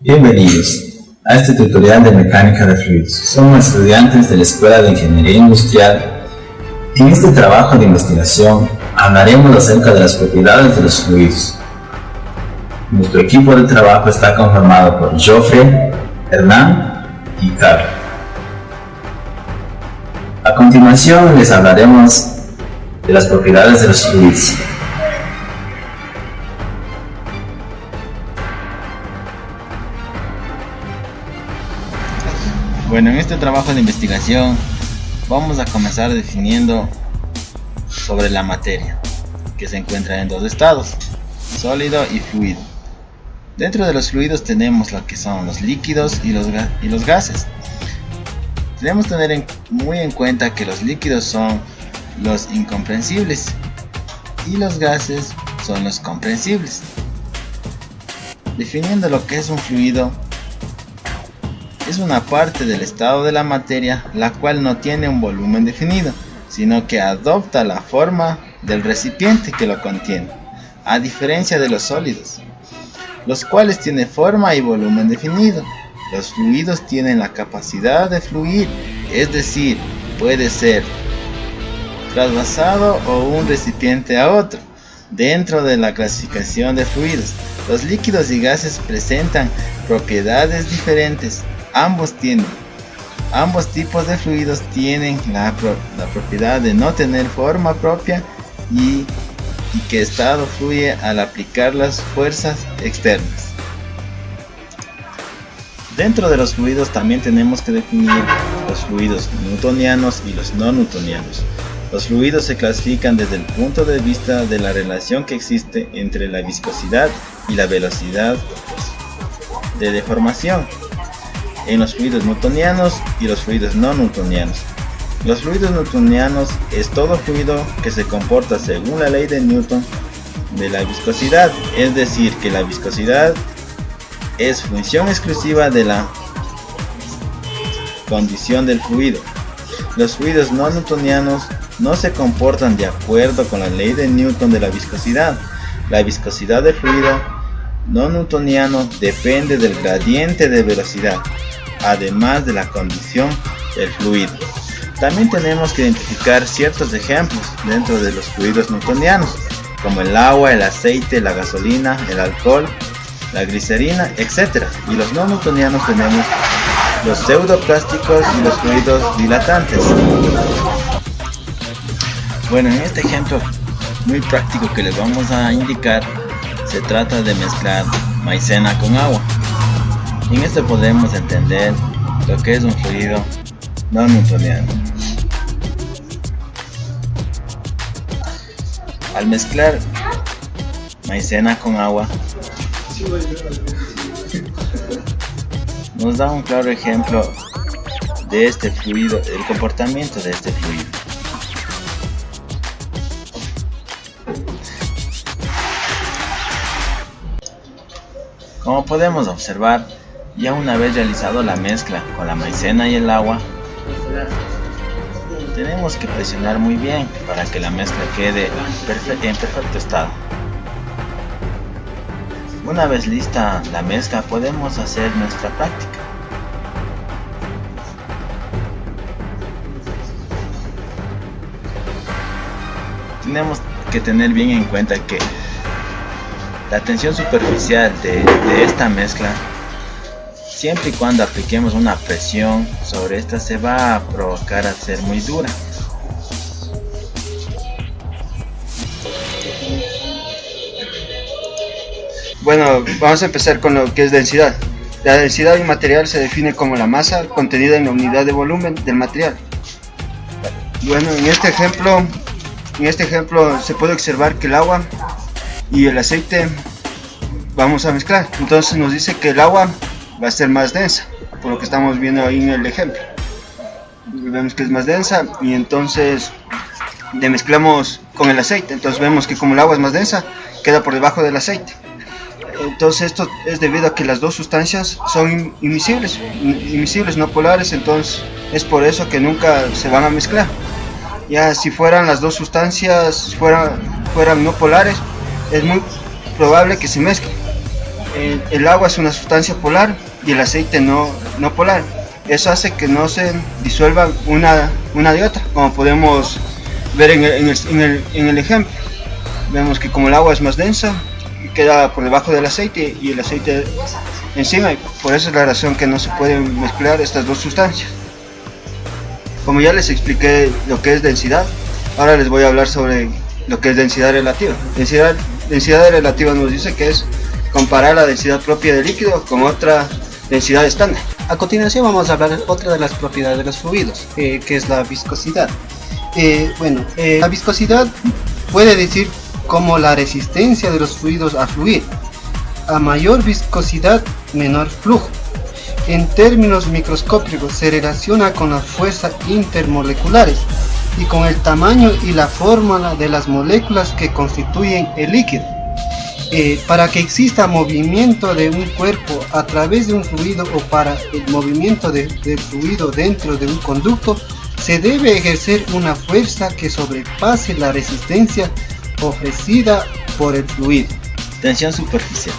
Bienvenidos a este tutorial de mecánica de fluidos. Somos estudiantes de la Escuela de Ingeniería Industrial. En este trabajo de investigación hablaremos acerca de las propiedades de los fluidos. Nuestro equipo de trabajo está conformado por Joffre, Hernán y Carlos. A continuación les hablaremos de las propiedades de los fluidos. Bueno, en este trabajo de investigación vamos a comenzar definiendo sobre la materia, que se encuentra en dos estados, sólido y fluido. Dentro de los fluidos tenemos lo que son los líquidos y los gases. Debemos tener muy en cuenta que los líquidos son los incomprensibles y los gases son los comprensibles. Definiendo lo que es un fluido, es una parte del estado de la materia la cual no tiene un volumen definido, sino que adopta la forma del recipiente que lo contiene, a diferencia de los sólidos, los cuales tienen forma y volumen definido. Los fluidos tienen la capacidad de fluir, es decir, puede ser trasvasado o un recipiente a otro. Dentro de la clasificación de fluidos, los líquidos y gases presentan propiedades diferentes. Ambos tipos de fluidos tienen la propiedad de no tener forma propia y que estado fluye al aplicar las fuerzas externas. Dentro de los fluidos también tenemos que definir los fluidos newtonianos y los no newtonianos. Los fluidos se clasifican desde el punto de vista de la relación que existe entre la viscosidad y la velocidad de deformación en los fluidos newtonianos y los fluidos no newtonianos. Los fluidos newtonianos es todo fluido que se comporta según la ley de Newton de la viscosidad, es decir, que la viscosidad es función exclusiva de la condición del fluido. Los fluidos no newtonianos no se comportan de acuerdo con la ley de Newton de la viscosidad. La viscosidad del fluido no newtoniano depende del gradiente de velocidad, además de la condición del fluido. También tenemos que identificar ciertos ejemplos dentro de los fluidos newtonianos, como el agua, el aceite, la gasolina, el alcohol, la glicerina, etc. Y los no newtonianos tenemos los pseudoplásticos y los fluidos dilatantes. Bueno, en este ejemplo muy práctico que les vamos a indicar, se trata de mezclar maicena con agua. En esto podemos entender lo que es un fluido no newtoniano. Al mezclar maicena con agua, nos da un claro ejemplo de este fluido, el comportamiento de este fluido. Como podemos observar, ya una vez realizado la mezcla con la maicena y el agua, tenemos que presionar muy bien para que la mezcla quede en perfecto estado. Una vez lista la mezcla, podemos hacer nuestra práctica. Tenemos que tener bien en cuenta que la tensión superficial de esta mezcla, siempre y cuando apliquemos una presión sobre esta, se va a provocar a ser muy dura. Bueno, vamos a empezar con lo que es densidad. La densidad de un material se define como la masa contenida en la unidad de volumen del material. Bueno, en este ejemplo se puede observar que el agua y el aceite vamos a mezclar. Entonces nos dice que el agua va a ser más densa, por lo que estamos viendo ahí en el ejemplo. Vemos que es más densa y entonces le mezclamos con el aceite. Entonces vemos que como el agua es más densa, queda por debajo del aceite. Entonces esto es debido a que las dos sustancias son imisibles, no polares. Entonces es por eso que nunca se van a mezclar. Ya si fueran las dos sustancias fueran no polares, es muy probable que se mezclen. El agua es una sustancia polar y el aceite no polar. Eso hace que no se disuelvan una de otra, como podemos ver en el ejemplo. Vemos que como el agua es más densa, queda por debajo del aceite y el aceite encima, y por eso es la razón que no se pueden mezclar estas dos sustancias. Como ya les expliqué lo que es densidad, ahora les voy a hablar sobre lo que es densidad relativa. Densidad relativa nos dice que es comparar la densidad propia del líquido con otra densidad estándar. A continuación vamos a hablar de otra de las propiedades de los fluidos, que es la viscosidad. La viscosidad puede decir como la resistencia de los fluidos a fluir. A mayor viscosidad, menor flujo. En términos microscópicos se relaciona con las fuerzas intermoleculares y con el tamaño y la forma de las moléculas que constituyen el líquido. Para que exista movimiento de un cuerpo a través de un fluido o para el movimiento del fluido dentro de un conducto, se debe ejercer una fuerza que sobrepase la resistencia ofrecida por el fluido. Tensión superficial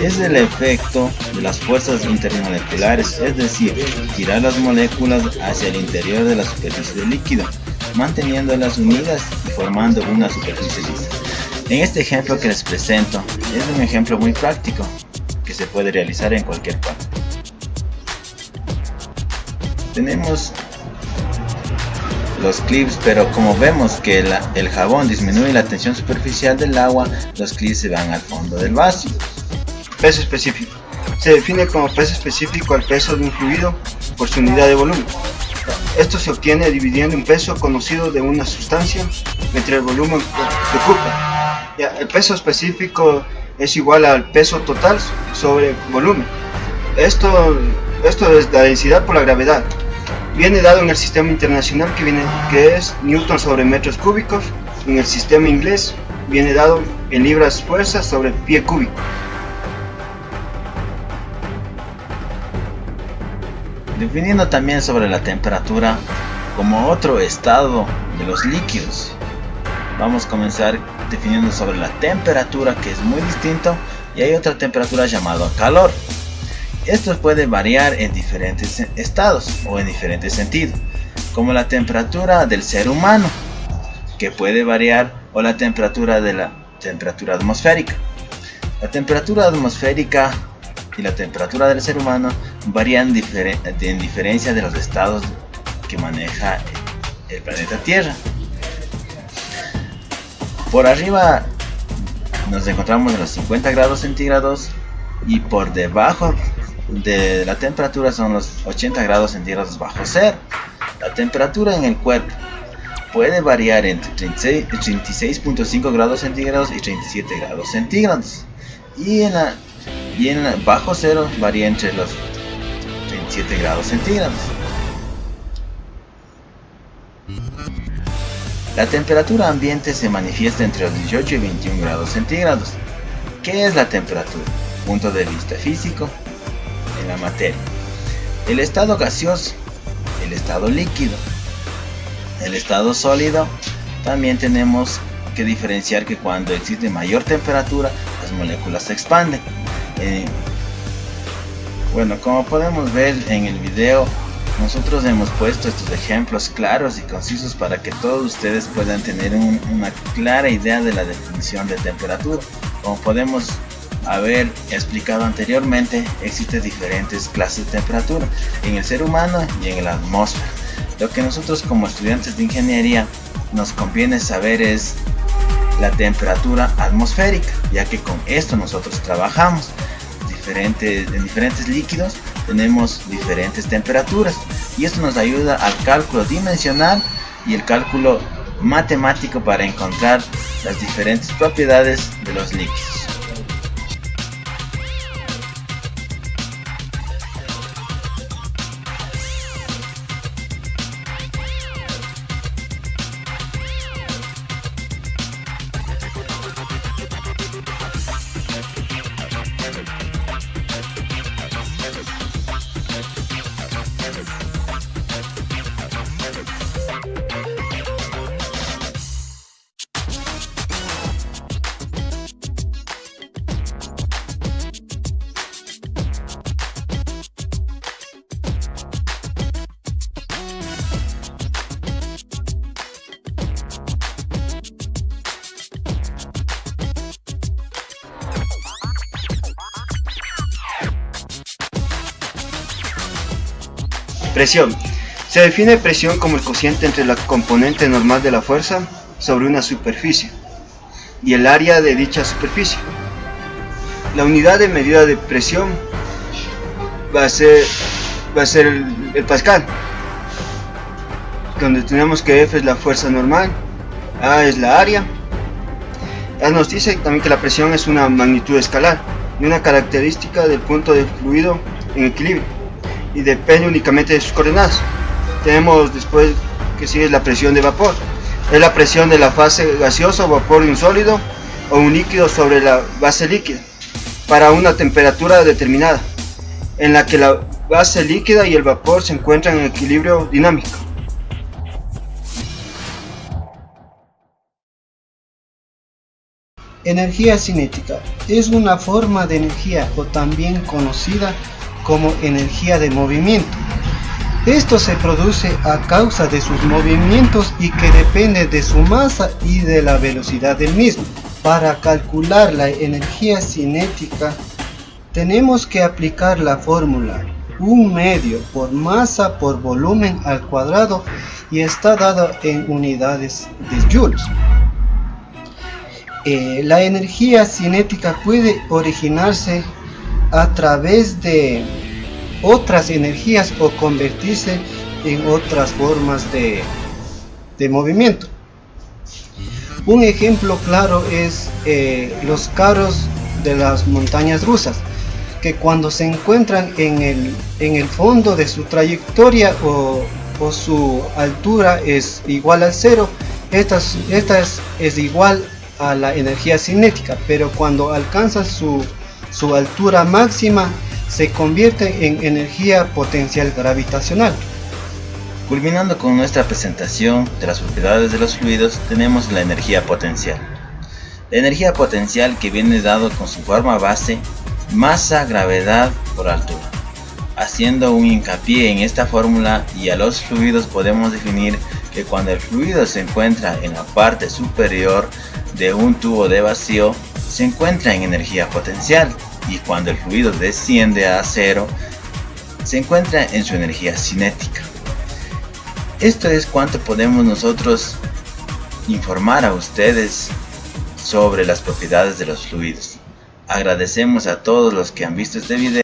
es el efecto de las fuerzas intermoleculares, es decir, girar las moléculas hacia el interior de la superficie del líquido, manteniéndolas unidas y formando una superficie lisa. En este ejemplo que les presento, es un ejemplo muy práctico que se puede realizar en cualquier parte. Tenemos los clips, pero como vemos que el jabón disminuye la tensión superficial del agua, los clips se van al fondo del vaso. Peso específico. Se define como peso específico al peso de un fluido por su unidad de volumen. Esto se obtiene dividiendo un peso conocido de una sustancia entre el volumen que ocupa. El peso específico es igual al peso total sobre volumen. Esto es la densidad por la gravedad. Viene dado en el sistema internacional que es Newton sobre metros cúbicos. En el sistema inglés viene dado en libras fuerzas sobre pie cúbico. Definiendo también sobre la temperatura como otro estado de los líquidos. Vamos a comenzar definiendo sobre la temperatura, que es muy distinto, y hay otra temperatura llamada calor. Esto puede variar en diferentes estados o en diferentes sentidos, como la temperatura del ser humano, que puede variar, o la temperatura de la temperatura atmosférica. La temperatura atmosférica y la temperatura del ser humano varían en diferencia de los estados que maneja el planeta Tierra. Por arriba nos encontramos en los 50 grados centígrados y por debajo de la temperatura son los 80 grados centígrados bajo cero. La temperatura en el cuerpo puede variar entre 36.5 grados centígrados y 37 grados centígrados, y en bajo cero varía entre los 37 grados centígrados. La temperatura ambiente se manifiesta entre los 18 y 21 grados centígrados. ¿Qué es la temperatura? Punto de vista físico en la materia. El estado gaseoso, el estado líquido, el estado sólido. También tenemos que diferenciar que cuando existe mayor temperatura, las moléculas se expanden. Como podemos ver en el video, nosotros hemos puesto estos ejemplos claros y concisos para que todos ustedes puedan tener una clara idea de la definición de temperatura. Como podemos haber explicado anteriormente, existen diferentes clases de temperatura en el ser humano y en la atmósfera. Lo que nosotros como estudiantes de ingeniería nos conviene saber es la temperatura atmosférica, ya que con esto nosotros trabajamos. En diferentes líquidos tenemos diferentes temperaturas, y esto nos ayuda al cálculo dimensional y el cálculo matemático para encontrar las diferentes propiedades de los líquidos. Presión. Se define presión como el cociente entre la componente normal de la fuerza sobre una superficie y el área de dicha superficie. La unidad de medida de presión va a ser el pascal, donde tenemos que F es la fuerza normal, A es la área. Nos dice también que la presión es una magnitud escalar y una característica del punto del fluido en equilibrio y depende únicamente de sus coordenadas. Tenemos después que sigue la presión de vapor. Es la presión de la fase gaseosa o vapor de un sólido o un líquido sobre la base líquida para una temperatura determinada, en la que la base líquida y el vapor se encuentran en equilibrio dinámico. Energía cinética es una forma de energía o también conocida como energía de movimiento. Esto se produce a causa de sus movimientos y que depende de su masa y de la velocidad del mismo. Para calcular la energía cinética tenemos que aplicar la fórmula 1 medio por masa por volumen al cuadrado y está dada en unidades de joules. La energía cinética puede originarse a través de otras energías o convertirse en otras formas de movimiento. Un ejemplo claro es los carros de las montañas rusas, que cuando se encuentran en el fondo de su trayectoria o su altura es igual al cero, esta es igual a la energía cinética, pero cuando alcanza su altura máxima se convierte en energía potencial gravitacional. Culminando con nuestra presentación de las propiedades de los fluidos, tenemos la energía potencial. La energía potencial que viene dado con su forma base, masa, gravedad por altura. Haciendo un hincapié en esta fórmula y a los fluidos podemos definir que cuando el fluido se encuentra en la parte superior de un tubo de vacío, se encuentra en energía potencial, y cuando el fluido desciende a cero, se encuentra en su energía cinética. Esto es cuanto podemos nosotros informar a ustedes sobre las propiedades de los fluidos. Agradecemos a todos los que han visto este video.